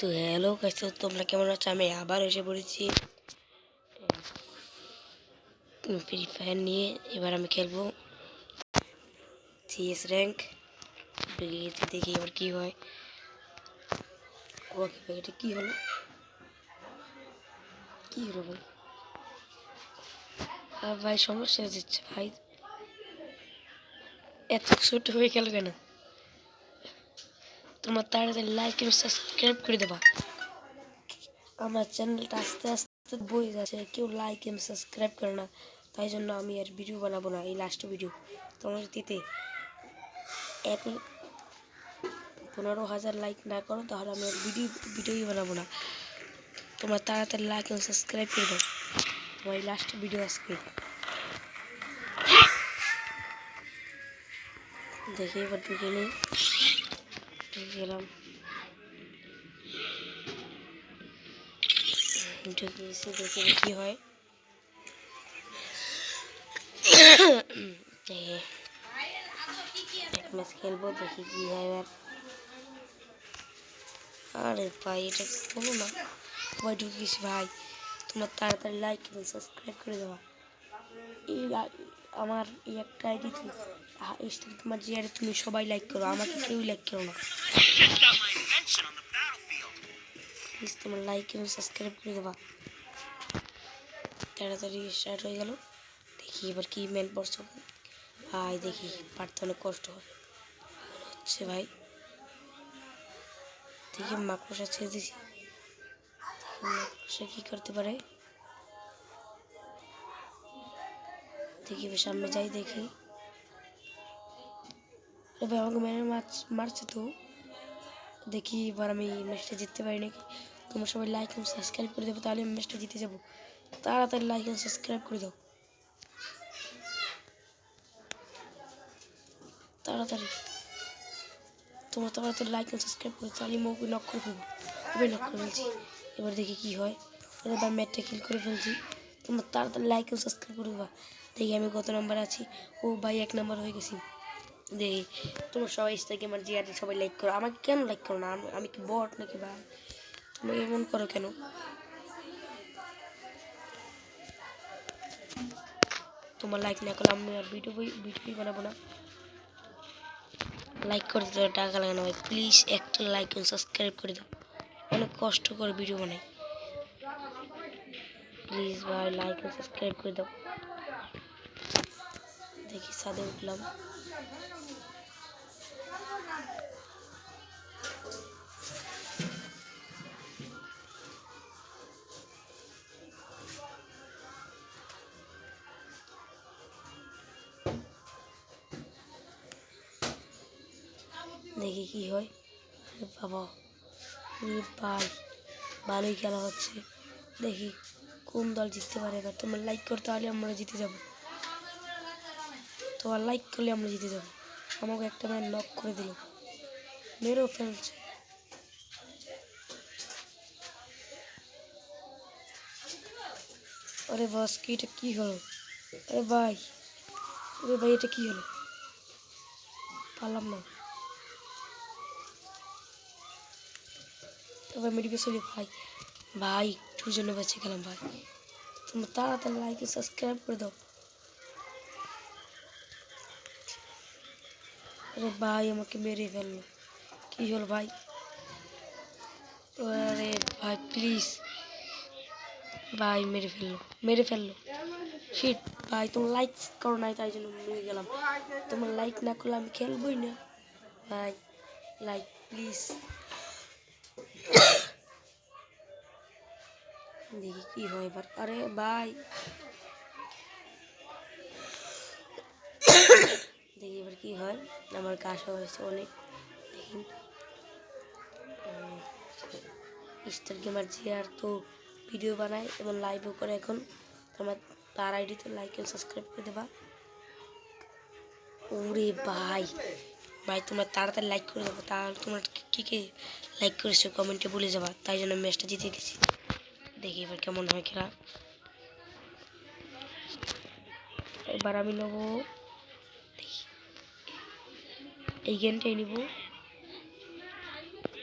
তো hello guys, তো তোমরা কেমন আছো? আমি আবার এসে পড়েছি ফ্রি ফায়ার নিয়ে। এবার আমি খেলবো সিএস র্যাঙ্ক। দেখি এবার কি হয়। ওকে ভাই, এটা কি হলো? কি হলো ভাই? ভাই সমস্যা হয়ে যাচ্ছে ভাই, এত ছোট হয়ে গেল কেন? তোমার তাড়াতাড়ি লাইক এবং সাবস্ক্রাইব করে দেবা। আমার চ্যানেলটা আস্তে আস্তে বই যাচ্ছে, কেউ লাইক এবং সাবস্ক্রাইব করে না। তাই জন্য আমি আর ভিডিও বানাবো না, এই লাস্ট ভিডিও। তোমরা যদি 15,000 লাইক না করো তাহলে আমি আর ভিডিওই বানাবো না। তোমরা তাড়াতাড়ি লাইক এবং সাবস্ক্রাইব করে দাও। তোমার এই লাস্ট ভিডিও আজকে। দেখি এবার ঢুকে নিই। ঢুকে গেলাম, ঢুকে এসে দেখি কি হয়। এক ম্যাচ খেলবো, দেখি কি হয় এবার। আরে ভাই, এটা বলো না ভাই, ঢুকে গেছি ভাই। তোমার তাড়াতাড়ি লাইক এবং সাবস্ক্রাইব করে দেওয়া। এই আমার এই একটা আইডি তোমার যে আইডি তুমি সবাই লাইক করো, আমাকে কেউ লাইক করো না প্লিজ। তোমার লাইক এবং সাবস্ক্রাইব করে দেবা। তাড়াতাড়ি স্টার্ট হয়ে গেল। দেখি এবার কি মেন পড়ছ ভাই। দেখি পারতে অনেক কষ্ট হচ্ছে ভাই। দেখি মাকড়সা ছেড়ে দিছি, মাকড়সা কি করতে পারে। দেখি সামনে যাই দেখি। ভাই আমাকে মেরে মারছে তো। দেখি এবার আমি ম্যাচটা জিততে পারি নাকি। তোমরা সবাই লাইক এবং সাবস্ক্রাইব করে দেবো, তাহলে আমি ম্যাচটা জিতে যাবো। তাড়াতাড়ি লাইক এবং সাবস্ক্রাইব করে দাও, তাড়াতাড়ি। তোমরা তাড়াতাড়ি লাইক এবং সাবস্ক্রাইব করে, তাহলে আমি ওকে নক করে ফেলবো। ওকে নক করে ফেলছি। এবার দেখি কি হয়। এবার ম্যাচটা কিল করে ফেলছি। তোমরা তাড়াতাড়ি লাইক এবং সাবস্ক্রাইব করে দেবা। দেখি আমি কত নাম্বার আছি। ও ভাই 1 নাম্বার হয়ে গেছি। দেখি তোমরা সবাই থেকে আমার যে আছে সবাই লাইক করো। আমাকে কেন লাইক করো না? আমি কি বট নাকি ভাই? তোমরা এমন করো কেন? তোমার লাইক না করলে আমি আর ভিডিওই বানাবো না। লাইক করে দিতে টাকা লাগে না ভাই, প্লিজ একটা লাইক এবং সাবস্ক্রাইব করে দাও। অনেক কষ্ট করে ভিডিও বানাই, প্লিজ ভাই লাইক এবং সাবস্ক্রাইব করে দাও। দেখি ছাদে উঠলাম। দেখি কি হয়। বাবা ভাই, ভালোই খেলা হচ্ছে। দেখি কোন দল জিততে পারে এবার। তোমার লাইক করতে হলে আমরা জিতে যাব। তোমার লাইক করলে আমরা জিতে যাব। আমাকে একটা ম্যান নক করে দিল, মেরেও ফেলছে। আরে বস, কি এটা কি হলো? আরে ভাই, এটা কি হলো? পারলাম না। এবার মেডিকেল চলি ভাই। ভাই একটুর জন্য বেঁচে গেলাম ভাই। তোমরা তাড়াতাড়ি লাইক সাবস্ক্রাইব করে দাও। আরে ভাই আমাকে মেরে ফেললো, কি হলো ভাই? আরে ভাই প্লিজ ভাই, মেরে ফেললো শিট। ভাই তোমার লাইক করো নাই, তাই জন্য মরে গেলাম। তোমার লাইক না করলে আমি খেলবই না ভাই। Like please. দেখি কি হয় এবার। আরে ভাই দেখি এবার কি হয়। আমার কাশা হয়েছে অনেক। দেখি স্টার গেমার জি আর তো ভিডিও বানায় এবং লাইভও করে এখন। তোমার তার আইডিতে লাইক এন্ড সাবস্ক্রাইব করে দেবা। ওরে ভাই, ভাই তোমরা তাড়াতাড়ি লাইক করে দেবো, তাহলে তোমরা কে লাইক করেছো কমেন্টে বলে যাবা। তাই জন্য ম্যাচটা জিতে গেছি। দেখি এবার কেমন হয় খেলা। এবার আমি নেবো, দেখি এই গেমটাই নিব।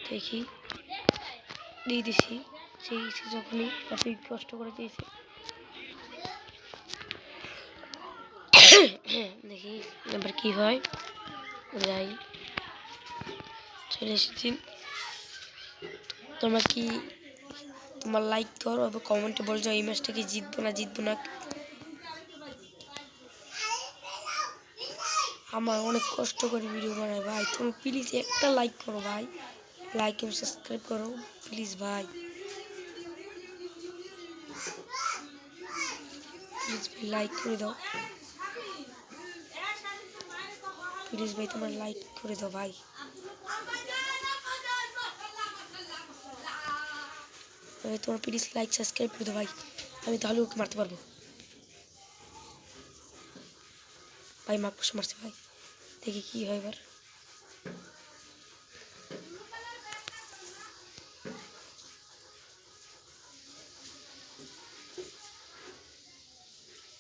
দেখি দিয়ে দিছি সেই যখনই এতই কষ্ট করে দিয়েছি দেখি এবার কি হয় যাই চলে এসেছি তোমরা কি তোমার লাইক করো এবং কমেন্টে বলছো এই ম্যাচটা কি জিতবো না আমার অনেক কষ্ট করে ভিডিও বানাই ভাই তুমি প্লিজ একটা লাইক করো ভাই লাইক এবং সাবস্ক্রাইব করো প্লিজ ভাই প্লিজ ভাই লাইক করে দাও প্লিজ ভাই তোমার লাইক করে দাও ভাই তোমার প্লিজ লাইক সাবস্ক্রাইব করে দাও ভাই আমি তাহলে ওকে মারতে পারবো ভাই মাকড়সা মারছে ভাই দেখি কি হয় এবার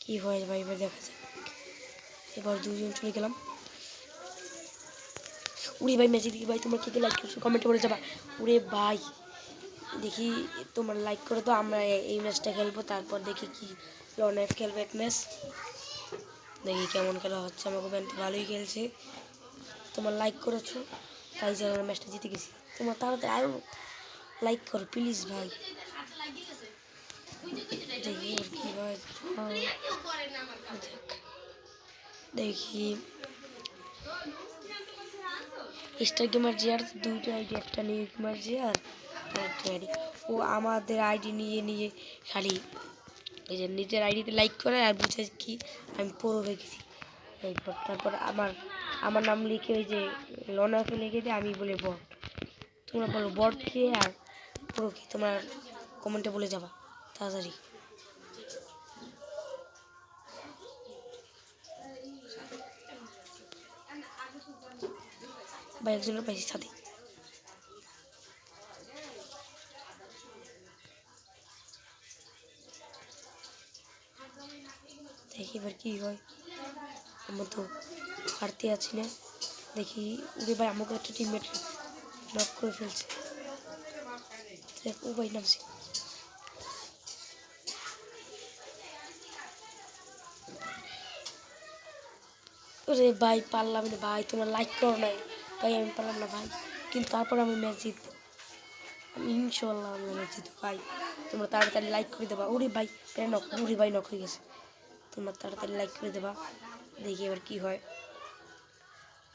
কি হয় ভাই এবার দেখা যাক এবার দুজন চলে গেলাম উড়ে ভাই ম্যাচে দেখি ভাই তোমরা কি লাইক করছো কমেন্টে বলে যাবা উড়ে ভাই দেখি তোমার লাইক করে তো আমরা এই ম্যাচটা খেলবো তারপর দেখি কি লনেফ খেলবে এক ম্যাচ দেখি কেমন খেলা হচ্ছে আমাকে ব্যান্ড ভালোই খেলছে তোমার লাইক করেছো তাই যে আমরা ম্যাচটা জিতে গেছি তোমার তাড়াতাড়ি আরও লাইক করো প্লিজ ভাই দেখি আর কি হয় দেখি স্টার গেমার জিয়ার দুইটা আইডি একটা নিউ গেমার জিয়ার আর একটা আইডি ও আমাদের আইডি নিয়ে খালি এই যে নিজের আইডিতে লাইক করে আর বুঝে কি আমি পুরো হয়ে গেছি তারপর আমার নাম লিখে ওই যে লনাফে লিখে দিয়ে আমি বলে বট তোমরা বলো বট কে আর পুরো কি তোমরা কমেন্টে বলে যাবা তাড়াতাড়ি বা একজনের পাইছি সাথে দেখি এবার কি হয় আমার তো হারতে আছি না দেখি ওরে ভাই আমাকে একটা টিমমেট নক করে ফেলছে দেখ ও ভাই নামছে ওরে ভাই পারলাম না ভাই তোমার লাইক করো নাই তাই আমি পারলাম না ভাই কিন্তু তারপর আমি ম্যাচ জিতবো আমি ইনশাল্লাহ আমি ম্যাচ জিতবো ভাই তোমরা তাড়াতাড়ি লাইক করে দেবা ওরে ভাই নক ওরে ভাই নক হয়ে গেছে তোমরা তাড়াতাড়ি লাইক করে দেবা দেখি এবার কি হয়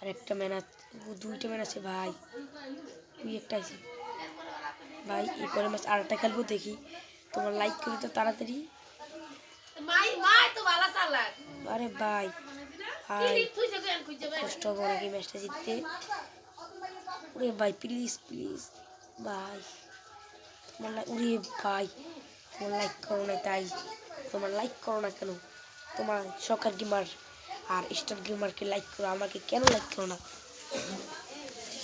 আর একটা ম্যান আছে দুইটা ম্যান আছে ভাই তুই একটা আছে ভাই এরপরে ম্যাচ আরেকটা খেলবো দেখি তোমার লাইক করে তো তাড়াতাড়ি আরে ভাই ভাই কষ্ট হবে নাকি ম্যাচটা জিততে ওরে ভাই প্লিজ ভাই তোমার ওরে ভাই তোমার লাইক করো না তাই তোমার লাইক করো না কেন তোমার শকার গেমার আর স্টার গেমারকে লাইক করো আমাকে কেন লাইক করো না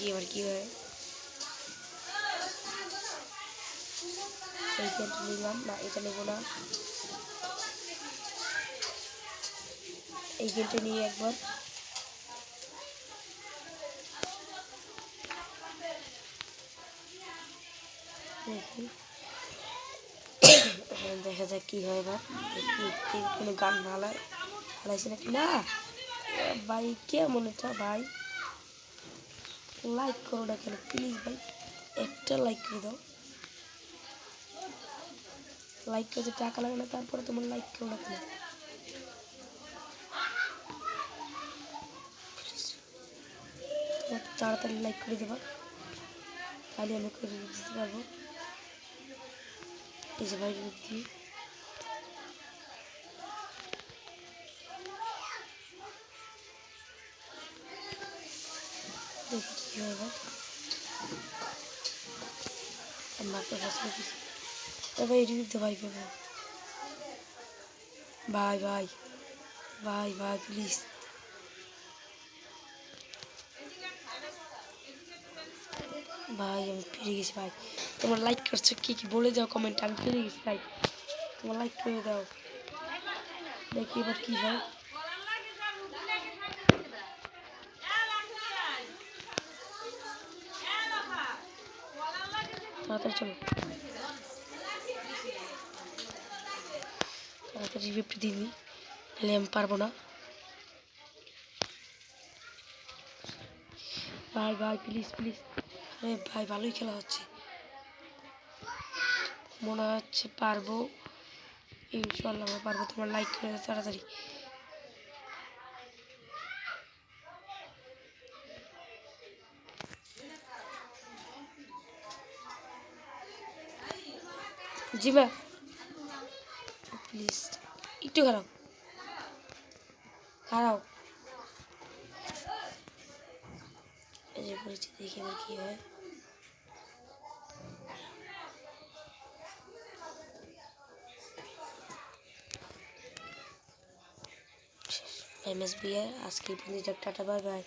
এবার কি হয় এই গেমটা নিলাম না এটা নেবো না এই গেমটা নিয়ে একবার দেখি দেখা যাক কি হয় এবার কোনো গান হালাইছে নাকি না ভাই কেমন এটা ভাই লাইক করো না কেন প্লিজ ভাই একটা লাইক করে দাও লাইক করতে টাকা লাগে না তারপরে তোমার লাইক করো না কেন তাড়াতাড়ি লাইক করে দেবা তাহলে আমি করে দিতে পারবো এই যে ভাই দিয়ে দেখি কি হয় আমার তো তবে এটি দিতে ভাই পাবো ভাই প্লিজ ভাই আমি ফিরে গেছি ভাই তোমার লাইক করছো কি বলে দাও কমেন্টে আমি ফিরে গেছি ভাই তোমার লাইক করে দাও দেখি এবার কি হয় তাড়াতাড়ি চলো, তাড়াতাড়ি রিভিউটা দিয়ে দিই, নাহলে আমি পারবো না। ভাই ভাই প্লিজ প্লিজ, আরে ভাই ভালোই খেলা হচ্ছে, মনে হচ্ছে পারবো, ইনশাল্লাহ আমরা পারবো। তোমার লাইক করে দাও তাড়াতাড়ি। জি ম্যাম, প্লিজ একটু খারাপ খারাপ, এই যে করেছি, দেখি এবার কি হয়। এমএসবি আজকে টাটা, বাই বাই।